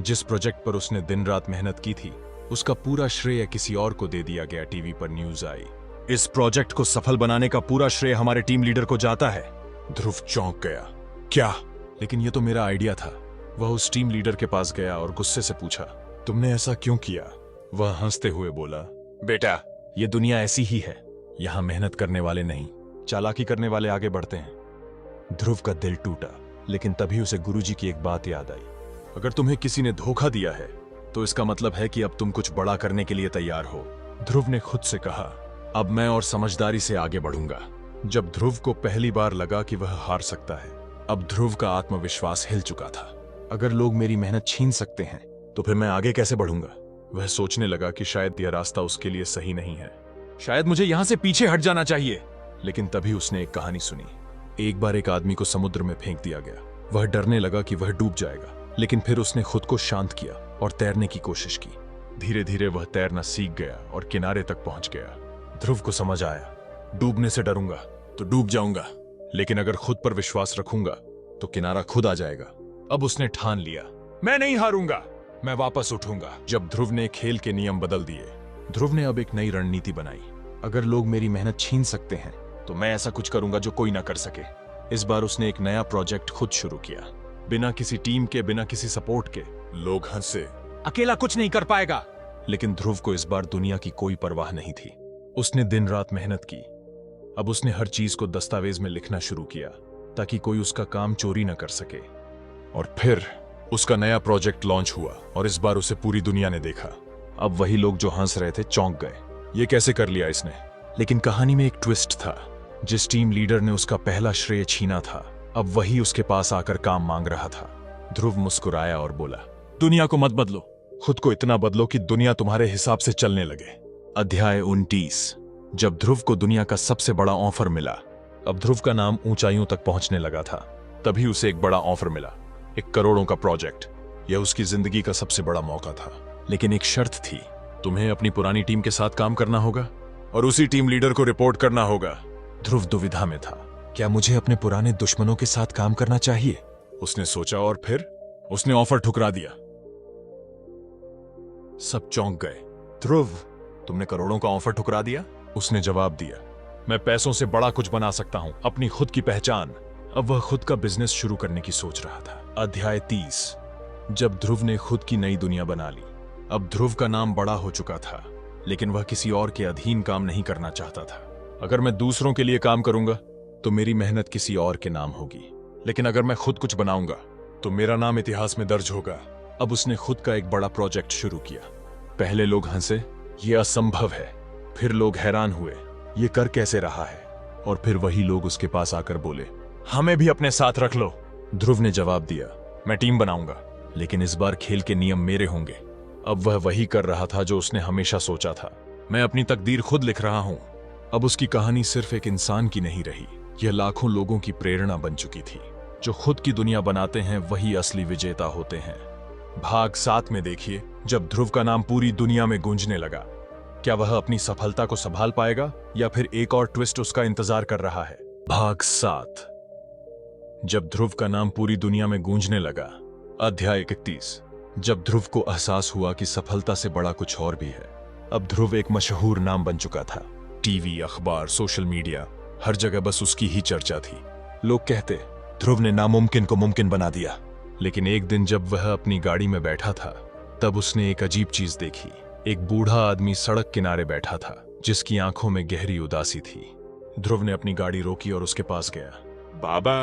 जिस प्रोजेक्ट पर उसने दिन रात मेहनत की थी, उसका पूरा श्रेय किसी और को दे दिया गया। टीवी पर न्यूज आई, इस प्रोजेक्ट को सफल बनाने का पूरा श्रेय हमारे टीम लीडर को जाता है। ध्रुव चौंक गया, क्या? लेकिन यह तो मेरा आइडिया था। वह उस टीम लीडर के पास गया और गुस्से से पूछा, तुमने ऐसा क्यों किया? वह हंसते हुए बोला, बेटा, ये दुनिया ऐसी ही है, यहां मेहनत करने वाले नहीं, चालाकी करने वाले आगे बढ़ते हैं। ध्रुव का दिल टूटा, लेकिन तभी उसे गुरुजी की एक बात याद आई। अगर तुम्हें किसी ने धोखा दिया है तो इसका मतलब है कि अब तुम कुछ बड़ा करने के लिए तैयार हो। ध्रुव ने खुद से कहा, अब मैं और समझदारी से आगे बढ़ूंगा। जब ध्रुव को पहली बार लगा कि वह हार सकता है, अब ध्रुव का आत्मविश्वास हिल चुका था। अगर लोग मेरी मेहनत छीन सकते हैं तो फिर मैं आगे कैसे बढ़ूंगा? वह सोचने लगा कि शायद यह रास्ता उसके लिए सही नहीं है, शायद मुझे यहां से पीछे हट जाना चाहिए। लेकिन तभी उसने एक कहानी सुनी। एक बार एक आदमी को समुद्र में फेंक दिया गया। वह डरने लगा कि वह डूब जाएगा, लेकिन फिर उसने खुद को शांत किया और तैरने की कोशिश की। धीरे धीरे वह तैरना सीख गया और किनारे तक पहुंच गया। ध्रुव को समझ आया, डूबने से डरूंगा तो डूब जाऊंगा, लेकिन अगर खुद पर विश्वास रखूंगा तो किनारा खुद आ जाएगा। अब उसने ठान लिया, मैं नहीं हारूंगा, मैं वापस उठूंगा। जब ध्रुव ने खेल के नियम बदल दिए, ध्रुव ने अब एक नई रणनीति बनाई। अगर लोग मेरी मेहनत छीन सकते हैं तो मैं ऐसा कुछ करूंगा जो कोई ना कर सके। इस बार उसने एक नया प्रोजेक्ट खुद शुरू किया, बिना किसी टीम के, बिना किसी सपोर्ट के। लोग हंसे, अकेला कुछ नहीं कर पाएगा। लेकिन ध्रुव को इस बार दुनिया की कोई परवाह नहीं थी। उसने दिन रात मेहनत की। अब उसने हर चीज को दस्तावेज में लिखना शुरू किया ताकि कोई उसका काम चोरी न कर सके। और फिर उसका नया प्रोजेक्ट लॉन्च हुआ और इस बार उसे पूरी दुनिया ने देखा। अब वही लोग जो हंस रहे थे चौंक गए, ये कैसे कर लिया इसने? लेकिन कहानी में एक ट्विस्ट था। जिस टीम लीडर ने उसका पहला श्रेय छीना था, अब वही उसके पास आकर काम मांग रहा था। ध्रुव मुस्कुराया और बोला, दुनिया को मत बदलो, खुद को इतना बदलो कि दुनिया तुम्हारे हिसाब से चलने लगे। अध्याय 29। जब ध्रुव को दुनिया का सबसे बड़ा ऑफर मिला। अब ध्रुव का नाम ऊंचाइयों तक पहुंचने लगा था। तभी उसे एक बड़ा ऑफर मिला, एक करोड़ों का प्रोजेक्ट। यह उसकी जिंदगी का सबसे बड़ा मौका था, लेकिन एक शर्त थी, तुम्हें अपनी पुरानी टीम के साथ काम करना होगा और उसी टीम लीडर को रिपोर्ट करना होगा। ध्रुव दुविधा में था, क्या मुझे अपने पुराने दुश्मनों के साथ काम करना चाहिए? उसने सोचा और फिर उसने ऑफर ठुकरा दिया। सब चौंक गए। ध्रुव, तुमने करोड़ों का ऑफर ठुकरा दिया? उसने जवाब दिया, मैं पैसों से बड़ा कुछ बना सकता हूं, अपनी खुद की पहचान। अब वह खुद का बिजनेस शुरू करने की सोच रहा था। अध्याय 30। जब ध्रुव ने खुद की नई दुनिया बना ली। अब ध्रुव का नाम बड़ा हो चुका था, लेकिन वह किसी और के अधीन काम नहीं करना चाहता था। अगर मैं दूसरों के लिए काम करूंगा तो मेरी मेहनत किसी और के नाम होगी, लेकिन अगर मैं खुद कुछ बनाऊंगा तो मेरा नाम इतिहास में दर्ज होगा। अब उसने खुद का एक बड़ा प्रोजेक्ट शुरू किया। पहले लोग हंसे, ये असंभव है। फिर लोग हैरान हुए, ये कर कैसे रहा है? और फिर वही लोग उसके पास आकर बोले, हमें भी अपने साथ रख लो। ध्रुव ने जवाब दिया, मैं टीम बनाऊंगा, लेकिन इस बार खेल के नियम मेरे होंगे। अब वह वही कर रहा था जो उसने हमेशा सोचा था, मैं अपनी तकदीर खुद लिख रहा हूं। अब उसकी कहानी सिर्फ एक इंसान की नहीं रही, यह लाखों लोगों की प्रेरणा बन चुकी थी। जो खुद की दुनिया बनाते हैं वही असली विजेता होते हैं। भाग 7 में देखिए, जब ध्रुव का नाम पूरी दुनिया में गूंजने लगा। क्या वह अपनी सफलता को संभाल पाएगा या फिर एक और ट्विस्ट उसका इंतजार कर रहा है? भाग 7। जब ध्रुव का नाम पूरी दुनिया में गूंजने लगा। अध्याय 31। जब ध्रुव को एहसास हुआ कि सफलता से बड़ा कुछ और भी है। अब ध्रुव एक मशहूर नाम बन चुका था। टीवी, अखबार, सोशल मीडिया, हर जगह बस उसकी ही चर्चा थी। लोग कहते, ध्रुव ने नामुमकिन को मुमकिन बना दिया। लेकिन एक दिन जब वह अपनी गाड़ी में बैठा था, तब उसने एक अजीब चीज देखी। एक बूढ़ा आदमी सड़क किनारे बैठा था, जिसकी आंखों में गहरी उदासी थी। ध्रुव ने अपनी गाड़ी रोकी और उसके पास गया। बाबा,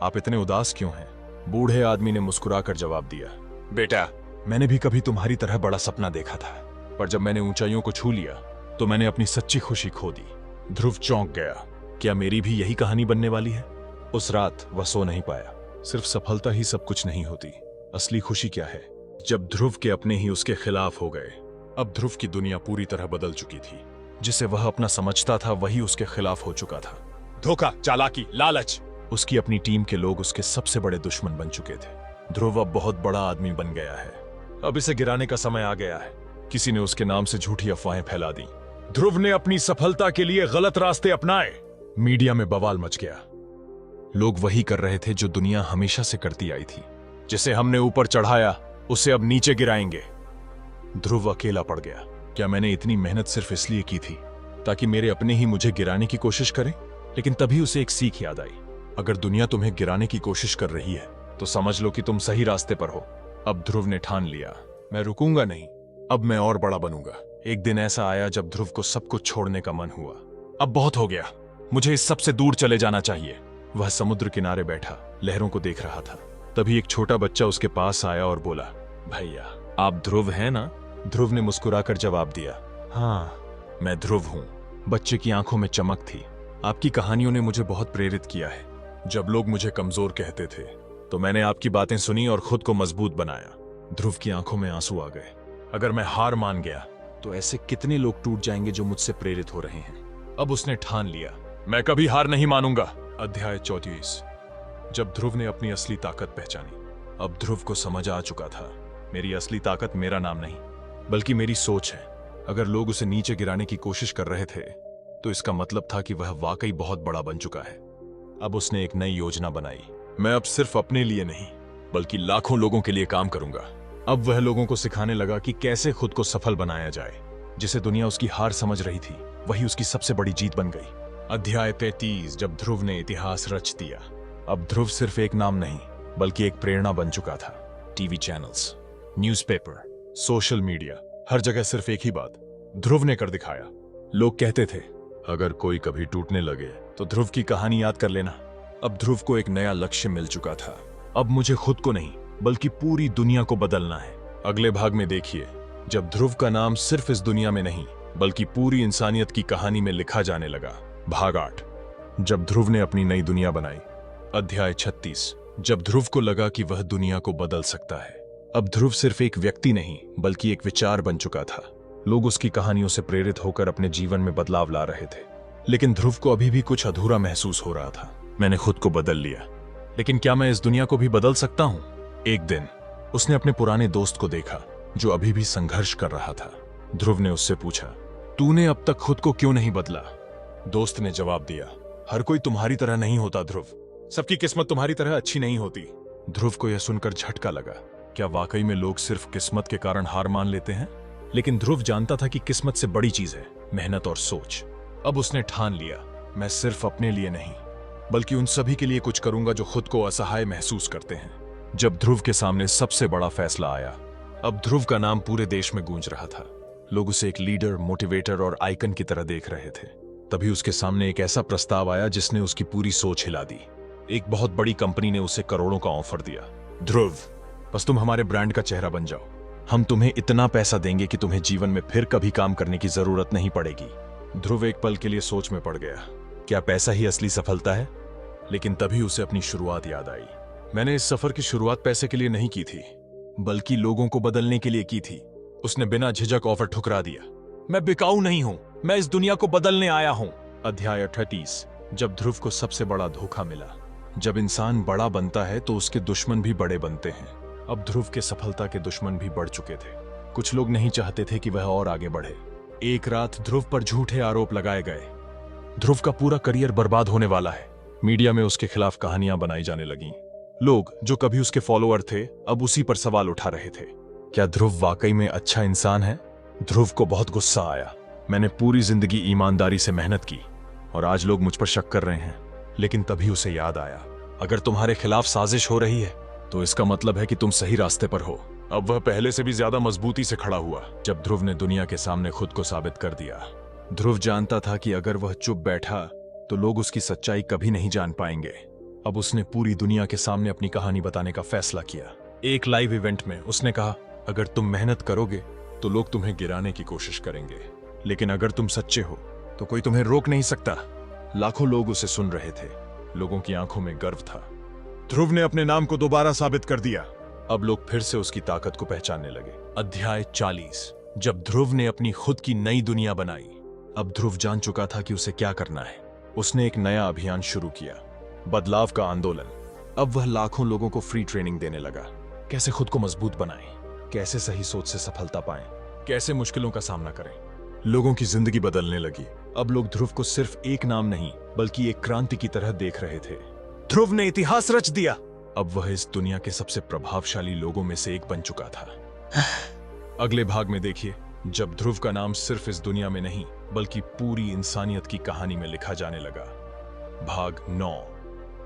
आप इतने उदास क्यों हैं? बूढ़े आदमी ने मुस्कुराकर जवाब दिया, बेटा, मैंने भी कभी तुम्हारी तरह बड़ा सपना देखा था, पर जब मैंने ऊंचाइयों को छू लिया तो मैंने अपनी सच्ची खुशी खो दी। ध्रुव चौंक गया, क्या मेरी भी यही कहानी बनने वाली है? उस रात वह सो नहीं पाया। सिर्फ सफलता ही सब कुछ नहीं होती, असली खुशी क्या है? जब ध्रुव के अपने ही उसके खिलाफ हो गए। अब ध्रुव की दुनिया पूरी तरह बदल चुकी थी। जिसे वह अपना समझता था वही उसके खिलाफ हो चुका था। धोखा, चालाकी, लालच, उसकी अपनी टीम के लोग उसके सबसे बड़े दुश्मन बन चुके थे। ध्रुव अब बहुत बड़ा आदमी बन गया है। अब इसे गिराने का समय आ गया है। किसी ने उसके नाम से झूठी अफवाहें फैला दी। ध्रुव ने अपनी सफलता के लिए गलत रास्ते अपनाए। मीडिया में बवाल मच गया। लोग वही कर रहे थे जो दुनिया हमेशा से करती आई थी। जिसे हमने ऊपर चढ़ाया उसे अब नीचे गिराएंगे। ध्रुव अकेला पड़ गया। क्या मैंने इतनी मेहनत सिर्फ इसलिए की थी ताकि मेरे अपने ही मुझे गिराने की कोशिश करें? लेकिन तभी उसे एक सीख याद आई, अगर दुनिया तुम्हें गिराने की कोशिश कर रही है तो समझ लो कि तुम सही रास्ते पर हो। अब ध्रुव ने ठान लिया, मैं रुकूंगा नहीं, अब मैं और बड़ा बनूंगा। एक दिन ऐसा आया जब ध्रुव को सब कुछ छोड़ने का मन हुआ। अब बहुत हो गया, मुझे इस सब से दूर चले जाना चाहिए। वह समुद्र किनारे बैठा लहरों को देख रहा था। तभी एक छोटा बच्चा उसके पास आया और बोला, भैया आप ध्रुव हैं ना? ध्रुव ने मुस्कुराकर जवाब दिया, हाँ मैं ध्रुव हूं। बच्चे की आंखों में चमक थी। आपकी कहानियों ने मुझे बहुत प्रेरित किया है। जब लोग मुझे कमजोर कहते थे तो मैंने आपकी बातें सुनी और खुद को मजबूत बनाया। ध्रुव की आंखों में आंसू आ गए। अगर मैं हार मान गया तो ऐसे कितने लोग टूट जाएंगे जो मुझसे प्रेरित हो रहे हैं। अब उसने ठान लिया, मैं कभी हार नहीं मानूंगा। अध्याय 34। जब ध्रुव ने अपनी असली ताकत पहचानी। अब ध्रुव को समझ आ चुका था, मेरी असली ताकत मेरा नाम नहीं बल्कि मेरी सोच है। अगर लोग उसे नीचे गिराने की कोशिश कर रहे थे तो इसका मतलब था कि वह वाकई बहुत बड़ा बन चुका है। अब उसने एक नई योजना बनाई। मैं अब सिर्फ अपने लिए नहीं बल्कि लाखों लोगों के लिए काम करूंगा। अब वह लोगों को सिखाने लगा कि कैसे खुद को सफल बनाया जाए। जिसे दुनिया उसकी हार समझ रही थी वही उसकी सबसे बड़ी जीत बन गई। अध्याय 33। जब ध्रुव ने इतिहास रच दिया। अब ध्रुव सिर्फ एक नाम नहीं बल्कि एक प्रेरणा बन चुका था। TV channels, newspaper, social media, हर जगह सिर्फ एक ही बात, ध्रुव ने कर दिखाया। लोग कहते थे, अगर कोई कभी टूटने लगे तो ध्रुव की कहानी याद कर लेना। अब ध्रुव को एक नया लक्ष्य मिल चुका था। अब मुझे खुद को नहीं बल्कि पूरी दुनिया को बदलना है। अगले भाग में देखिए, जब ध्रुव का नाम सिर्फ इस दुनिया में नहीं बल्कि पूरी इंसानियत की कहानी में लिखा जाने लगा। भाग 8। जब ध्रुव ने अपनी नई दुनिया बनाई। अध्याय 36। जब ध्रुव को लगा कि वह दुनिया को बदल सकता है। अब ध्रुव सिर्फ एक व्यक्ति नहीं बल्कि एक विचार बन चुका था। लोग उसकी कहानियों से प्रेरित होकर अपने जीवन में बदलाव ला रहे थे, लेकिन ध्रुव को अभी भी कुछ अधूरा महसूस हो रहा था। मैंने खुद को बदल लिया, लेकिन क्या मैं इस दुनिया को भी बदल सकता हूं? एक दिन उसने अपने पुराने दोस्त को देखा जो अभी भी संघर्ष कर रहा था। ध्रुव ने उससे पूछा, तूने अब तक खुद को क्यों नहीं बदला? दोस्त ने जवाब दिया, हर कोई तुम्हारी तरह नहीं होता ध्रुव, सबकी किस्मत तुम्हारी तरह अच्छी नहीं होती। ध्रुव को यह सुनकर झटका लगा। क्या वाकई में लोग सिर्फ किस्मत के कारण हार मान लेते हैं? लेकिन ध्रुव जानता था कि किस्मत से बड़ी चीज है मेहनत और सोच। अब उसने ठान लिया, मैं सिर्फ अपने लिए नहीं बल्कि उन सभी के लिए कुछ करूंगा जो खुद को असहाय महसूस करते हैं। जब ध्रुव के सामने सबसे बड़ा फैसला आया। अब ध्रुव का नाम पूरे देश में गूंज रहा था। लोग उसे एक लीडर, मोटिवेटर और आइकन की तरह देख रहे थे। तभी उसके सामने एक ऐसा प्रस्ताव आया जिसने उसकी पूरी सोच हिला दी। एक बहुत बड़ी कंपनी ने उसे करोड़ों का ऑफर दिया। ध्रुव, बस तुम हमारे ब्रांड का चेहरा बन जाओ, हम तुम्हें इतना पैसा देंगे कि तुम्हें जीवन में फिर कभी काम करने की जरूरत नहीं पड़ेगी। ध्रुव एक पल के लिए सोच में पड़ गया, क्या पैसा ही असली सफलता है? लेकिन तभी उसे अपनी शुरुआत याद आई। मैंने इस सफर की शुरुआत पैसे के लिए नहीं की थी बल्कि लोगों को बदलने के लिए की थी। उसने बिना झिझक ऑफर ठुकरा दिया, मैं बिकाऊ नहीं हूं, मैं इस दुनिया को बदलने आया हूं। अध्याय 38। जब ध्रुव को सबसे बड़ा धोखा मिला। जब इंसान बड़ा बनता है तो उसके दुश्मन भी बड़े बनते हैं। अब ध्रुव के सफलता के दुश्मन भी बढ़ चुके थे। कुछ लोग नहीं चाहते थे कि वह और आगे बढ़े। एक रात ध्रुव पर झूठे आरोप लगाए गए। ध्रुव का पूरा करियर बर्बाद होने वाला है। मीडिया में उसके खिलाफ कहानियां बनाई जाने लगीं। लोग जो कभी उसके फॉलोअर थे अब उसी पर सवाल उठा रहे थे। क्या ध्रुव वाकई में अच्छा इंसान है? ध्रुव को बहुत गुस्सा आया। मैंने पूरी जिंदगी ईमानदारी से मेहनत की और आज लोग मुझ पर शक कर रहे हैं। लेकिन तभी उसे याद आया, अगर तुम्हारे खिलाफ साजिश हो रही है तो इसका मतलब है कि तुम सही रास्ते पर हो। अब वह पहले से भी ज्यादा मजबूती से खड़ा हुआ। जब ध्रुव ने दुनिया के सामने खुद को साबित कर दिया। ध्रुव जानता था कि अगर वह चुप बैठा तो लोग उसकी सच्चाई कभी नहीं जान पाएंगे। अब उसने पूरी दुनिया के सामने अपनी कहानी बताने का फैसला किया। एक लाइव इवेंट में उसने कहा, अगर तुम मेहनत करोगे तो लोग तुम्हें गिराने की कोशिश करेंगे, लेकिन अगर तुम सच्चे हो तो कोई तुम्हें रोक नहीं सकता। लाखों लोग उसे सुन रहे थे। लोगों की आंखों में गर्व था। ध्रुव ने अपने नाम को दोबारा साबित कर दिया। अब लोग फिर से उसकी ताकत को पहचानने लगे। अध्याय 40। जब ध्रुव ने अपनी खुद की नई दुनिया बनाई। अब ध्रुव जान चुका था कि उसे क्या करना है। उसने एक नया अभियान शुरू किया, बदलाव का आंदोलन। अब वह लाखों लोगों को फ्री ट्रेनिंग देने लगा। कैसे खुद को मजबूत बनाएं, कैसे सही सोच से सफलता पाएं, कैसे मुश्किलों का सामना करें। लोगों की जिंदगी बदलने लगी। अब लोग ध्रुव को सिर्फ एक नाम नहीं बल्कि एक क्रांति की तरह देख रहे थे। ध्रुव ने इतिहास रच दिया। अब वह इस दुनिया के सबसे प्रभावशाली लोगों में से एक बन चुका था। अगले भाग में देखिए, जब ध्रुव का नाम सिर्फ इस दुनिया में नहीं बल्कि पूरी इंसानियत की कहानी में लिखा जाने लगा। भाग 9।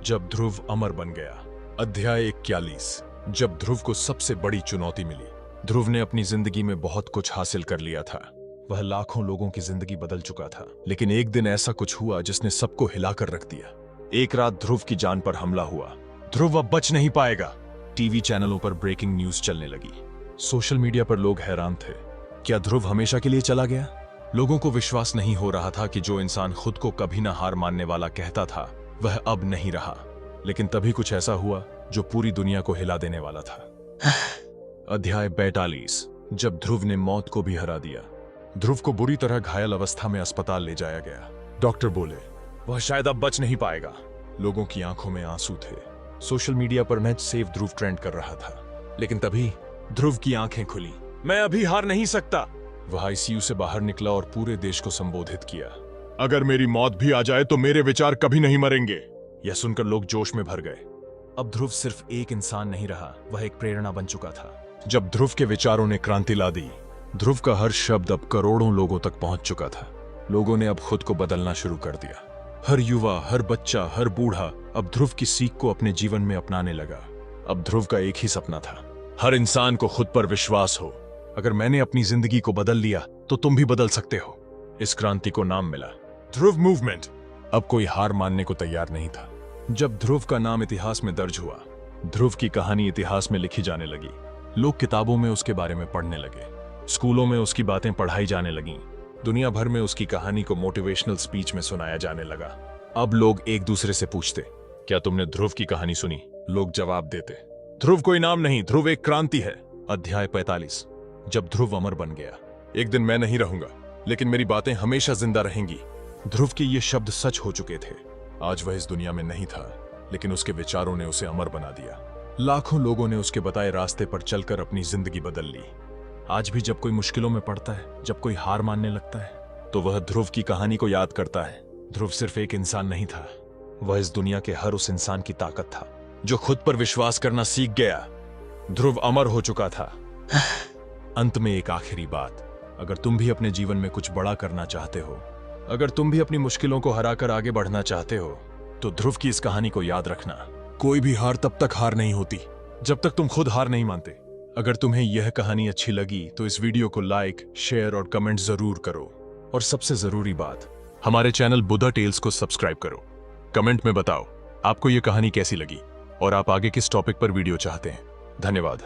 जब ध्रुव अमर बन गया। अध्याय 41। जब ध्रुव को सबसे बड़ी चुनौती मिली। ध्रुव ने अपनी जिंदगी में बहुत कुछ हासिल कर लिया था, वह लाखों लोगों की जिंदगी बदल चुका था, लेकिन एक दिन ऐसा कुछ हुआ जिसने सबको हिलाकर रख दिया। एक रात ध्रुव की जान पर हमला हुआ। ध्रुव अब बच नहीं पाएगा। टीवी चैनलों पर ब्रेकिंग न्यूज चलने लगी। सोशल मीडिया पर लोग हैरान थे। क्या ध्रुव हमेशा के लिए चला गया? लोगों को विश्वास नहीं हो रहा था कि जो इंसान खुद को कभी ना हार मानने वाला कहता था, वह अब नहीं रहा। लेकिन तभी कुछ ऐसा हुआ जो पूरी दुनिया को हिला देने वाला था। अध्याय 42। जब ध्रुव ने मौत को भी हरा दिया। ध्रुव को बुरी तरह घायल अवस्था में अस्पताल ले जाया गया। डॉक्टर बोले वह शायद अब बच नहीं पाएगा। लोगों की आंखों में आंसू थे। सोशल मीडिया पर मैच सेव ध्रुव ट्रेंड कर रहा था। लेकिन तभी ध्रुव की आंखें खुली। मैं अभी हार नहीं सकता। वह आईसीयू से बाहर निकला और पूरे देश को संबोधित किया। अगर मेरी मौत भी आ जाए तो मेरे विचार कभी नहीं मरेंगे। यह सुनकर लोग जोश में भर गए। अब ध्रुव सिर्फ एक इंसान नहीं रहा, वह एक प्रेरणा बन चुका था। जब ध्रुव के विचारों ने क्रांति ला दी, ध्रुव का हर शब्द अब करोड़ों लोगों तक पहुंच चुका था। लोगों ने अब खुद को बदलना शुरू कर दिया। हर युवा, हर बच्चा, हर बूढ़ा अब ध्रुव की सीख को अपने जीवन में अपनाने लगा। अब ध्रुव का एक ही सपना था, हर इंसान को खुद पर विश्वास हो। अगर मैंने अपनी जिंदगी को बदल लिया तो तुम भी बदल सकते हो। इस क्रांति को नाम मिला ध्रुव मूवमेंट। अब कोई हार मानने को तैयार नहीं था। जब ध्रुव का नाम इतिहास में दर्ज हुआ, ध्रुव की कहानी इतिहास में लिखी जाने लगी। लोग किताबों में उसके बारे में पढ़ने लगे, स्कूलों में उसकी बातें पढ़ाई जाने लगीं। दुनिया भर में उसकी कहानी को मोटिवेशनल स्पीच में सुनाया जाने लगा। अब लोग एक दूसरे से पूछते, क्या तुमने ध्रुव की कहानी सुनी? लोग जवाब देते, ध्रुव कोई नाम नहीं, ध्रुव एक क्रांति है। अध्याय 45। जब ध्रुव अमर बन गया। एक दिन मैं नहीं रहूंगा, लेकिन मेरी बातें हमेशा जिंदा रहेंगी। ध्रुव के ये शब्द सच हो चुके थे। आज वह इस दुनिया में नहीं था, लेकिन उसके विचारों ने उसे अमर बना दिया। लाखों लोगों ने उसके बताए रास्ते पर चलकर अपनी जिंदगी बदल ली। आज भी जब कोई मुश्किलों में पड़ता है, जब कोई हार मानने लगता है, तो वह ध्रुव की कहानी को याद करता है। ध्रुव सिर्फ एक इंसान नहीं था, वह इस दुनिया के हर उस इंसान की ताकत था जो खुद पर विश्वास करना सीख गया। ध्रुव अमर हो चुका था। अंत में एक आखिरी बात, अगर तुम भी अपने जीवन में कुछ बड़ा करना चाहते हो, अगर तुम भी अपनी मुश्किलों को हराकर आगे बढ़ना चाहते हो, तो ध्रुव की इस कहानी को याद रखना। कोई भी हार तब तक हार नहीं होती जब तक तुम खुद हार नहीं मानते। अगर तुम्हें यह कहानी अच्छी लगी तो इस वीडियो को लाइक, शेयर और कमेंट जरूर करो। और सबसे जरूरी बात, हमारे चैनल बुद्धा टेल्स को सब्सक्राइब करो। कमेंट में बताओ आपको यह कहानी कैसी लगी और आप आगे किस टॉपिक पर वीडियो चाहते हैं। धन्यवाद।